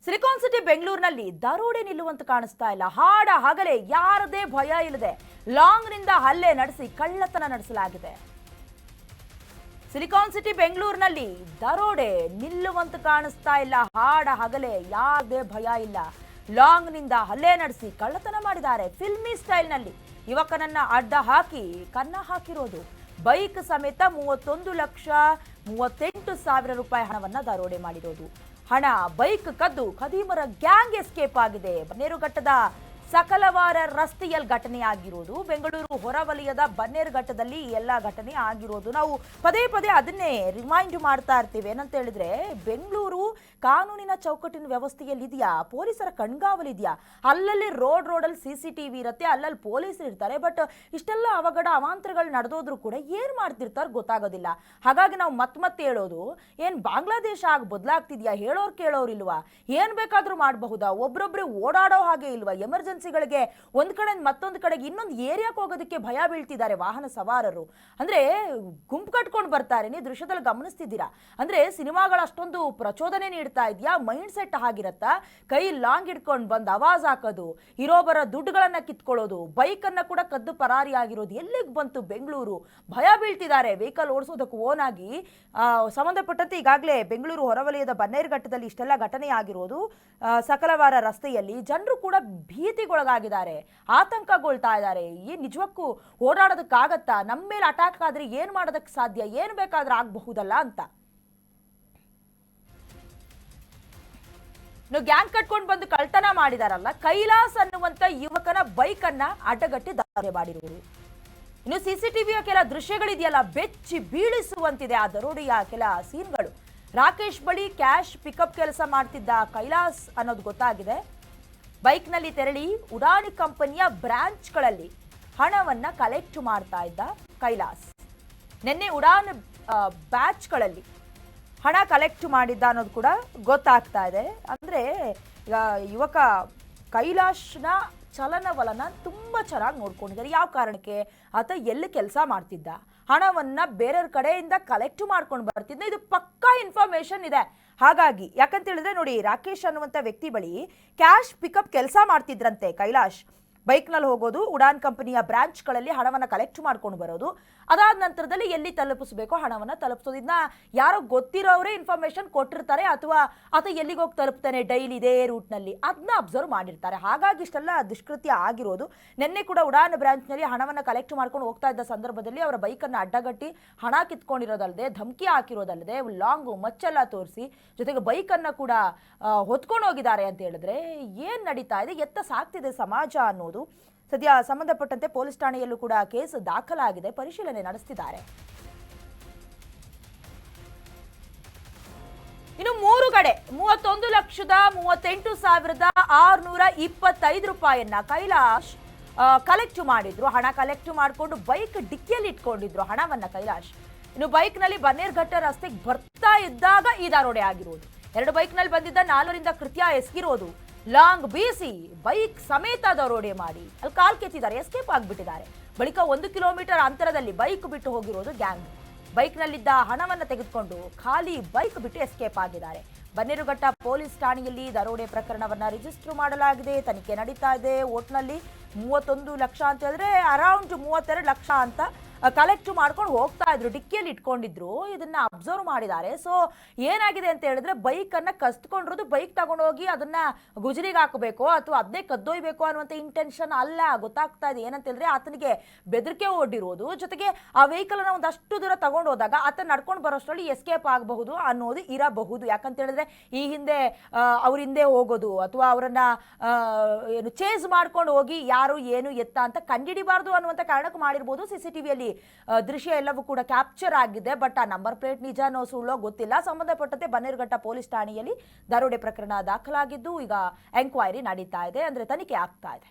Silicon city ಬೆಂಗಳೂರಿನಲ್ಲಿ ದರೋಡೆ ನಿಲ್ಲುವಂತ ಕಾಣಿಸ್ತಾ ಇಲ್ಲ. ಹಾಡ ಹಗಲೇ ಯಾರದೇ ಭಯ ಇಲ್ಲದೆ ಲಾಂಗ್ ನಿಂದ ಹಲ್ಲೆ ನಡೆಸಿ ಕಳ್ಳತನ ನಡೆಸಲಾಗಿದೆ. ಸಿಲಿಕಾನ್ ಸಿಟಿ ಬೆಂಗಳೂರಿನಲ್ಲಿ ದರೋಡೆ ನಿಲ್ಲುವಂತ ಕಾಣಿಸ್ತಾ ಇಲ್ಲ. ಹಾಡ ಹಗಲೇ ಯಾರದೇ ಭಯ ಇಲ್ಲ. ಲಾಂಗ್ ನಿಂದ ಹಲ್ಲೆ ನಡೆಸಿ ಕಳ್ಳತನ ಮಾಡಿದ್ದಾರೆ. ಫಿಲ್ಮಿ ಸ್ಟೈಲ್ ನಲ್ಲಿ ಯುವಕನನ್ನ ಅಡ್ಡ ಹಾಕಿ ಕನ್ನ ಹಾಕಿರೋದು. ಬೈಕ್ ಸಮೇತ 31,38,000 ರೂಪಾಯಿ ಹಣವನ್ನ ದರೋಡೆ ಮಾಡಿರೋದು. ಹಣ ಬೈಕ್ ಕದ್ದು ಖದೀಮರ ಗ್ಯಾಂಗ್ ಎಸ್ಕೇಪ್ ಆಗಿದೆ. ಬನ್ನೇರುಘಟ್ಟದ ಸಕಲವಾರ ರಸ್ತೆಯಲ್ಲಿ ಘಟನೆ ಆಗಿರೋದು. ಬೆಂಗಳೂರು ಹೊರವಲಯದ ಬನ್ನೇರುಘಟ್ಟದಲ್ಲಿ ಎಲ್ಲ ಘಟನೆ ಆಗಿರೋದು. ನಾವು ಪದೇ ಪದೇ ಅದನ್ನೇ ರಿಮೈಂಡ್ ಮಾಡ್ತಾ ಇರ್ತೀವಿ. ಏನಂತ ಹೇಳಿದ್ರೆ, ಬೆಂಗಳೂರು ಕಾನೂನಿನ ಚೌಕಟ್ಟಿನ ವ್ಯವಸ್ಥೆಯಲ್ಲಿ ಇದೆಯಾ, ಪೊಲೀಸರ ಕಣ್ಗಾವಲಿದೆಯಾ? ಅಲ್ಲಲ್ಲಿ ರೋಡಲ್ಲಿ CCTV ಇರುತ್ತೆ, ಅಲ್ಲಲ್ಲಿ ಪೊಲೀಸರು ಇರ್ತಾರೆ. ಬಟ್ ಇಷ್ಟೆಲ್ಲ ಅವಘಡ ಅವಾಂತರಗಳು ನಡೆದೋದ್ರು ಕೂಡ ಏನ್ ಮಾಡ್ತಿರ್ತಾರೆ ಗೊತ್ತಾಗೋದಿಲ್ಲ. ಹಾಗಾಗಿ ನಾವು ಮತ್ತೆ ಹೇಳೋದು, ಏನ್ ಬಾಂಗ್ಲಾದೇಶ ಆಗಿ ಬದಲಾಗ್ತಿದ್ಯಾ? ಹೇಳೋರು ಕೇಳೋರು ಇಲ್ವಾ? ಏನ್ ಬೇಕಾದ್ರೂ ಮಾಡಬಹುದಾ? ಒಬ್ರೊಬ್ರೆ ಓಡಾಡೋ ಹಾಗೆ ಇಲ್ವಾ? ಎಮರ್ಜೆನ್ಸಿಗಳಿಗೆ ಒಂದ್ ಕಡೆ ಮತ್ತೊಂದು ಕಡೆಗೆ ಇನ್ನೊಂದು ಏರಿಯಾಕ್ಕೆ ಹೋಗೋದಕ್ಕೆ ಭಯ ಬೀಳ್ತಿದ್ದಾರೆ ವಾಹನ ಸವಾರರು. ಅಂದ್ರೆ ಗುಂಪು ಕಟ್ಕೊಂಡು ಬರ್ತಾರೆ. ನೀವು ದೃಶ್ಯದಲ್ಲಿ ಗಮನಿಸ್ತಿದ್ದೀರಾ. ಅಂದ್ರೆ ಸಿನಿಮಾಗಳು ಅಷ್ಟೊಂದು ಪ್ರಚೋದನೆ ನೀಡ್ತಾ ಇದೆಯಾ? ಮೈಂಡ್ ಸೆಟ್ ಆಗಿರತ್ತಾ? ಕೈ ಲಾಂಗ್ ಇಟ್ಕೊಂಡು ಬಂದು ಆವಾಜ್ ಹಾಕೋದು, ಇರೋಬರ ದುಡ್ಡುಗಳನ್ನ ಕಿತ್ಕೊಳ್ಳೋದು, ಬೈಕ್ ಅನ್ನ ಕೂಡ ಕದ್ದು ಪರಾರಿ ಆಗಿರೋದು. ಎಲ್ಲಿಗೆ ಬಂತು ಬೆಂಗಳೂರು? ಭಯ ಬೀಳ್ತಿದ್ದಾರೆ ವೆಹಿಕಲ್ ಓಡಿಸೋದಕ್ಕೆ ಓನ್ ಆಗಿ. ಸಂಬಂಧಪಟ್ಟಂತೆ ಈಗಾಗಲೇ ಬೆಂಗಳೂರು ಹೊರವಲಯದ ಬನ್ನೇರುಘಟ್ಟದಲ್ಲಿ ಇಷ್ಟೆಲ್ಲ ಘಟನೆ ಆಗಿರೋದು. ಸಕಲವಾರ ರಸ್ತೆಯಲ್ಲಿ ಜನರು ಕೂಡ ಭೀತಿಗೊಳಗಾಗಿದ್ದಾರೆ, ಆತಂಕಗೊಳ್ತಾ ಇದ್ದಾರೆ. ಏನ್ ನಿಜಕ್ಕೂ ಓಡಾಡೋದಕ್ಕಾಗತ್ತಾ? ನಮ್ಮ ಮೇಲೆ ಅಟ್ಯಾಕ್ ಆದ್ರೆ ಏನ್ ಮಾಡೋದಕ್ಕೆ ಸಾಧ್ಯ? ಏನ್ ಬೇಕಾದ್ರೂ ಆಗಬಹುದಲ್ಲ ಅಂತ. ಗ್ಯಾಂಗ್ ಕಟ್ಕೊಂಡು ಬಂದು ಕಳ್ತನ ಮಾಡಿದಾರಲ್ಲ, ಕೈಲಾಸ್ ಅನ್ನುವಂತ ಯುವಕನ ಬೈಕ್ ಅನ್ನ ಅಡ್ಡಗಟ್ಟಿ ದಾಳಿ ಮಾಡಿರುವುದು. ಇನ್ನು CCTVಯ ಕೆಲ ದೃಶ್ಯಗಳಿದೆಯಲ್ಲ, ಬೆಚ್ಚಿ ಬೀಳಿಸುವಂತಿದೆ ಆ ದರೋಡೆಯ ಕೆಲ ಸೀನ್ಗಳು. ರಾಕೇಶ್ ಬಳಿ ಕ್ಯಾಶ್ ಪಿಕಪ್ ಕೆಲಸ ಮಾಡ್ತಿದ್ದ ಕೈಲಾಸ್ ಅನ್ನೋದು ಗೊತ್ತಾಗಿದೆ. ಬೈಕ್ನಲ್ಲಿ ತೆರಳಿ ಉಡಾನ್ ಕಂಪನಿಯ ಬ್ರಾಂಚ್ಗಳಲ್ಲಿ ಹಣವನ್ನ ಕಲೆಕ್ಟ್ ಮಾಡ್ತಾ ಇದ್ದ ಕೈಲಾಸ್. ನಿನ್ನೆ ಉಡಾನ್ ಬ್ಯಾಚ್ಗಳಲ್ಲಿ ಹಣ ಕಲೆಕ್ಟ್ ಮಾಡಿದ್ದ ಅನ್ನೋದು ಕೂಡ ಗೊತ್ತಾಗ್ತಾ ಇದೆ. ಅಂದ್ರೆ ಯುವಕ ಕೈಲಾಶ್ನ ಚಲನವಲನ ತುಂಬಾ ಚೆನ್ನಾಗಿ ನೋಡ್ಕೊಂಡಿದ್ದಾರೆ. ಯಾವ ಕಾರಣಕ್ಕೆ? ಆತ ಎಲ್ಲಿ ಕೆಲಸ ಮಾಡ್ತಿದ್ದ, ಹಣವನ್ನ ಬೇರೆಯವ್ರ ಕಡೆಯಿಂದ ಕಲೆಕ್ಟ್ ಮಾಡ್ಕೊಂಡು ಬರ್ತಿದ್ದ, ಇದು ಪಕ್ಕಾ ಇನ್ಫಾರ್ಮೇಶನ್ ಇದೆ. ಹಾಗಾಗಿ ಯಾಕಂತ ಹೇಳಿದ್ರೆ ನೋಡಿ, ರಾಕೇಶ್ ಅನ್ನುವಂಥ ವ್ಯಕ್ತಿ ಬಳಿ ಕ್ಯಾಶ್ ಪಿಕಪ್ ಕೆಲಸ ಮಾಡ್ತಿದ್ರಂತೆ ಕೈಲಾಶ್. ಬೈಕ್ನಲ್ಲಿ ಹೋಗೋದು, ಉಡಾನ್ ಕಂಪನಿಯ ಬ್ರಾಂಚ್ಗಳಲ್ಲಿ ಹಣವನ್ನು ಕಲೆಕ್ಟ್ ಮಾಡ್ಕೊಂಡು ಬರೋದು, ಅದಾದ ನಂತರದಲ್ಲಿ ಎಲ್ಲಿ ತಲುಪಿಸಬೇಕೋ ಹಣವನ್ನು ತಲುಪಿಸೋದು. ಇದನ್ನ ಯಾರೋ ಗೊತ್ತಿರೋರೇ ಇನ್ಫಾರ್ಮೇಶನ್ ಕೊಟ್ಟಿರ್ತಾರೆ, ಅಥವಾ ಆತ ಎಲ್ಲಿಗೆ ಹೋಗಿ ತಲುಪ್ತಾನೆ ಡೈಲಿ ಇದೇ ರೂಟ್ನಲ್ಲಿ, ಅದನ್ನ ಅಬ್ಸರ್ವ್ ಮಾಡಿರ್ತಾರೆ. ಹಾಗಾಗಿ ಇಷ್ಟೆಲ್ಲ ದುಷ್ಕೃತ್ಯ ಆಗಿರೋದು. ನಿನ್ನೆ ಕೂಡ ಉಡಾನ್ ಬ್ರಾಂಚ್ನಲ್ಲಿ ಹಣವನ್ನು ಕಲೆಕ್ಟ್ ಮಾಡ್ಕೊಂಡು ಹೋಗ್ತಾ ಇದ್ದ ಸಂದರ್ಭದಲ್ಲಿ ಅವರ ಬೈಕನ್ನು ಅಡ್ಡಗಟ್ಟಿ ಹಣ ಕಿತ್ಕೊಂಡಿರೋದಲ್ಲದೆ, ಧಮಕಿ ಹಾಕಿರೋದಲ್ಲದೆ, ಲಾಂಗು ಮಚ್ಚೆಲ್ಲ ತೋರಿಸಿ ಜೊತೆಗೆ ಬೈಕನ್ನು ಕೂಡ ಹೊತ್ಕೊಂಡು ಹೋಗಿದ್ದಾರೆ ಅಂತ ಹೇಳಿದ್ರೆ ಏನ್ ನಡೀತಾ ಇದೆ, ಎತ್ತ ಸಾಕ್ತಿದೆ ಸಮಾಜ ಅನ್ನೋದು. ಸದ್ಯ ಸಂಬಂಧಪಟ್ಟಂತೆ ಪೊಲೀಸ್ ಠಾಣೆಯಲ್ಲೂ ಕೂಡ ಕೇಸ್ ದಾಖಲಾಗಿದೆ, ಪರಿಶೀಲನೆ ನಡೆಸುತ್ತಿದ್ದಾರೆ. ಇನ್ನು 3 ಕಡೆ 31,38,625 ರೂಪಾಯಿಯನ್ನ ಕೈಲಾಶ್ ಕಲೆಕ್ಟ್ ಮಾಡಿದ್ರು. ಹಣ ಕಲೆಕ್ಟ್ ಮಾಡಿಕೊಂಡು ಬೈಕ್ ಡಿಕ್ಕಿಯಲ್ಲಿ ಇಟ್ಕೊಂಡಿದ್ರು ಹಣವನ್ನ ಕೈಲಾಶ್. ಇನ್ನು ಬೈಕ್ನಲ್ಲಿ ಬನ್ನೇರುಘಟ್ಟ ರಸ್ತೆಗೆ ಬರ್ತಾ ಇದ್ದಾಗ ಈ ದರೋಡೆ ಆಗಿರೋದು. 2 ಬೈಕ್ನಲ್ಲಿ ಬಂದಿದ್ದ 4ರಿಂದ ಕೃತ್ಯ ಎಸಗಿರೋದು. ಲಾಂಗ್ ಬೀಸಿ ಬೈಕ್ ಸಮೇತ ದರೋಡೆ ಮಾಡಿ ಅಲ್ಲಿ ಕಾಲ್ ಕೆತ್ತಿದ್ದಾರೆ, ಎಸ್ಕೇಪ್ ಆಗಿಬಿಟ್ಟಿದ್ದಾರೆ. ಬಳಿಕ 1 ಕಿಲೋಮೀಟರ್ ಅಂತರದಲ್ಲಿ ಬೈಕ್ ಬಿಟ್ಟು ಹೋಗಿರೋದು ಗ್ಯಾಂಗ್. ಬೈಕ್ನಲ್ಲಿದ್ದ ಹಣವನ್ನು ತೆಗೆದುಕೊಂಡು ಖಾಲಿ ಬೈಕ್ ಬಿಟ್ಟು ಎಸ್ಕೇಪ್ ಆಗಿದ್ದಾರೆ. ಬನ್ನೇರುಘಟ್ಟ ಪೊಲೀಸ್ ಠಾಣೆಯಲ್ಲಿ ದರೋಡೆ ಪ್ರಕರಣವನ್ನ ರಿಜಿಸ್ಟರ್ ಮಾಡಲಾಗಿದೆ, ತನಿಖೆ ನಡೀತಾ ಇದೆ. ಒಟ್ನಲ್ಲಿ 31 ಲಕ್ಷ ಅಂತ ಹೇಳಿದ್ರೆ ಅರೌಂಡ್ 32 ಲಕ್ಷ ಅಂತ ಕಲೆಕ್ಟ್ ಮಾಡ್ಕೊಂಡು ಹೋಗ್ತಾ ಇದ್ರು, ಡಿಕ್ಕಿಯಲ್ಲಿ ಇಟ್ಕೊಂಡಿದ್ರು. ಇದನ್ನ ಅಬ್ಸರ್ವ್ ಮಾಡಿದ್ದಾರೆ. ಸೊ ಏನಾಗಿದೆ ಅಂತ ಹೇಳಿದ್ರೆ, ಬೈಕ್ ಅನ್ನ ಕಸ್ತ್ಕೊಂಡಿರೋದು, ಬೈಕ್ ತಗೊಂಡೋಗಿ ಅದನ್ನ ಗುಜರಿಗೆ ಹಾಕಬೇಕು ಅಥವಾ ಅದನ್ನೇ ಕದ್ದೊಯ್ಬೇಕು ಅನ್ನುವಂಥ ಇಂಟೆನ್ಷನ್ ಅಲ್ಲ. ಗೊತ್ತಾಗ್ತಾ ಇದೆ ಏನಂತ ಹೇಳಿದ್ರೆ, ಆತನಿಗೆ ಬೆದರಿಕೆ ಒಡ್ಡಿರೋದು, ಜೊತೆಗೆ ಆ ವೆಹಿಕಲ್ ಅನ್ನ ಒಂದಷ್ಟು ದೂರ ತಗೊಂಡು ಹೋದಾಗ ಆತ ನಡ್ಕೊಂಡು ಬರೋಷ್ಟರಲ್ಲಿ ಎಸ್ಕೇಪ್ ಆಗಬಹುದು ಅನ್ನೋದು ಇರಬಹುದು. ಯಾಕಂತ ಹೇಳಿದ್ರೆ ಈ ಹಿಂದೆ ಅವ್ರ ಹಿಂದೆ ಹೋಗೋದು ಅಥವಾ ಅವರನ್ನ ಏನು ಚೇಸ್ ಮಾಡ್ಕೊಂಡು ಹೋಗಿ ಯಾರು ಏನು ಎತ್ತ ಅಂತ ಕಂಡಿಡಿಬಾರ್ದು ಅನ್ನುವಂಥ ಕಾರಣಕ್ಕೆ ಮಾಡಿರ್ಬೋದು. CCTVಯಲ್ಲಿ ದೃಶ್ಯ ಎಲ್ಲವೂ ಕೂಡ ಕ್ಯಾಪ್ಚರ್ ಆಗಿದೆ. ಬಟ್ ಆ ನಂಬರ್ ಪ್ಲೇಟ್ ನಿಜನೋ ಸುಳ್ಳೋ ಗೊತ್ತಿಲ್ಲ. ಸಂಬಂಧಪಟ್ಟಂತೆ ಬನ್ನೇರುಘಟ್ಟ ಪೊಲೀಸ್ ಠಾಣೆಯಲ್ಲಿ ದರೋಡೆ ಪ್ರಕರಣ ದಾಖಲಾಗಿದ್ದು ಈಗ ಎಂಕ್ವೈರಿ ನಡೀತಾ ಇದೆ, ಅಂದ್ರೆ ತನಿಖೆ ಆಗ್ತಾ ಇದೆ.